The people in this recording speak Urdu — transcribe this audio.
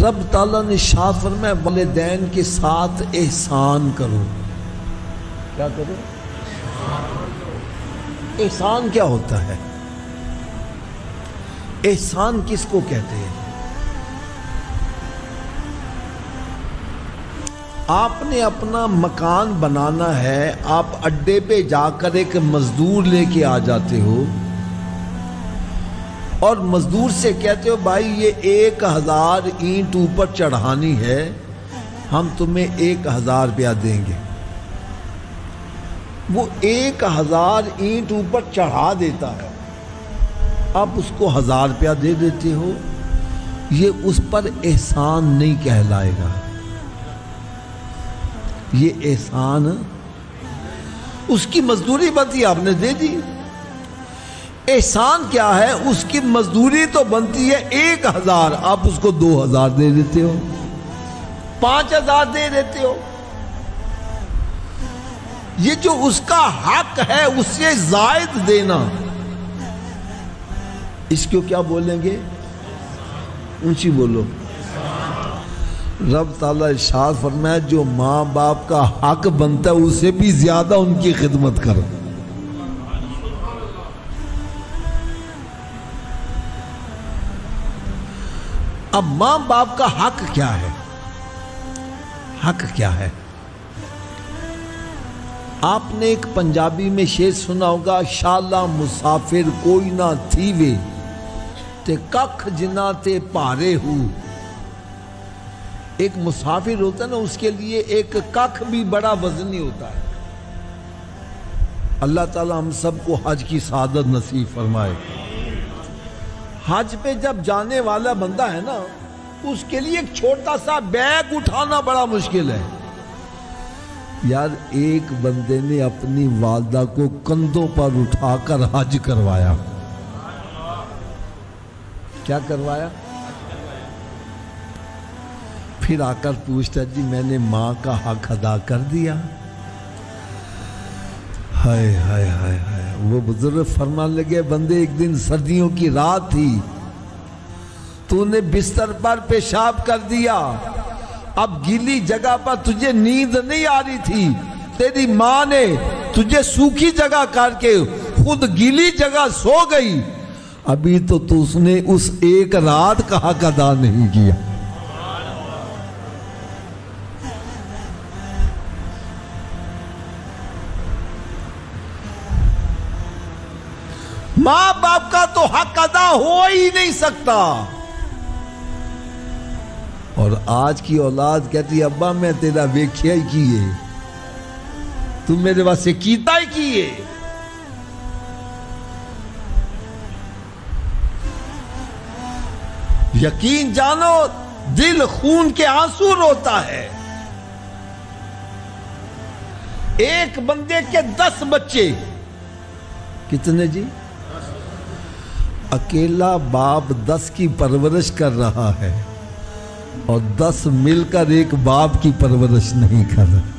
رب تعالیٰ نے ارشاد فرمایا والدین کے ساتھ احسان کرو. کیا کرو؟ احسان کیا ہوتا ہے؟ احسان کس کو کہتے ہیں؟ آپ نے اپنا مکان بنانا ہے، آپ اڈے پہ جا کر ایک مزدور لے کے آ جاتے ہو اور مزدور سے کہتے ہو بھائی یہ 1000 اینٹ اوپر چڑھانی ہے، ہم تمہیں 1000 روپیہ دیں گے. وہ 1000 اینٹ اوپر چڑھا دیتا ہے، آپ اس کو 1000 روپیہ دے دیتے ہو. یہ اس پر احسان نہیں کہلائے گا. یہ احسان اس کی مزدوری بنتی آپ نے دے دی. احسان کیا ہے؟ اس کی مزدوری تو بنتی ہے 1000، آپ اس کو 2000 دے دیتے ہو، 5000 دے دیتے ہو. یہ جو اس کا حق ہے اس سے زائد دینا، اس کو کیا بولیں گے؟ اونچی بولو. رب تعالیٰ ارشاد فرمایا جو ماں باپ کا حق بنتا ہے اسے بھی زیادہ ان کی خدمت کرو. اب ماں باپ کا حق کیا ہے؟ حق کیا ہے؟ آپ نے ایک پنجابی میں شعر سنا ہوگا، شالا مسافر کوئی نہ تھیوے تے ککھ جنا تے پارے ہو. ایک مسافر ہوتا ہے نا، اس کے لیے ایک ککھ بھی بڑا وزنی ہوتا ہے. اللہ تعالی ہم سب کو حج کی سعادت نصیب فرمائے. حج پہ جب جانے والا بندہ ہے نا، اس کے لیے ایک چھوٹا سا بیگ اٹھانا بڑا مشکل ہے. یار ایک بندے نے اپنی والدہ کو کندھوں پر اٹھا کر حج کروایا. کیا کروایا؟ پھر آ کر پوچھتا جی میں نے ماں کا حق ادا کر دیا. ہائے ہائے ہائے ہائے. وہ بزرگ فرمان لگے بندے ایک دن سردیوں کی رات تھی، تو نے بستر پر پیشاب کر دیا، اب گیلی جگہ پر تجھے نیند نہیں آ رہی تھی، تیری ماں نے تجھے سوکھی جگہ کر کے خود گیلی جگہ سو گئی، ابھی تو اس نے اس ایک رات کا حق ادا نہیں کیا. ماں باپ کا تو حق ادا ہو ہی نہیں سکتا. اور آج کی اولاد کہتی ابا میں تیرا ویکھیا ہی کیے، تم میرے واسطے کیتا ہی کیے. یقین جانو دل خون کے آنسو روتا ہے. ایک بندے کے 10 بچے، کتنے جی؟ اکیلا باپ 10 کی پرورش کر رہا ہے اور 10 مل کر ایک باپ کی پرورش نہیں کر رہا.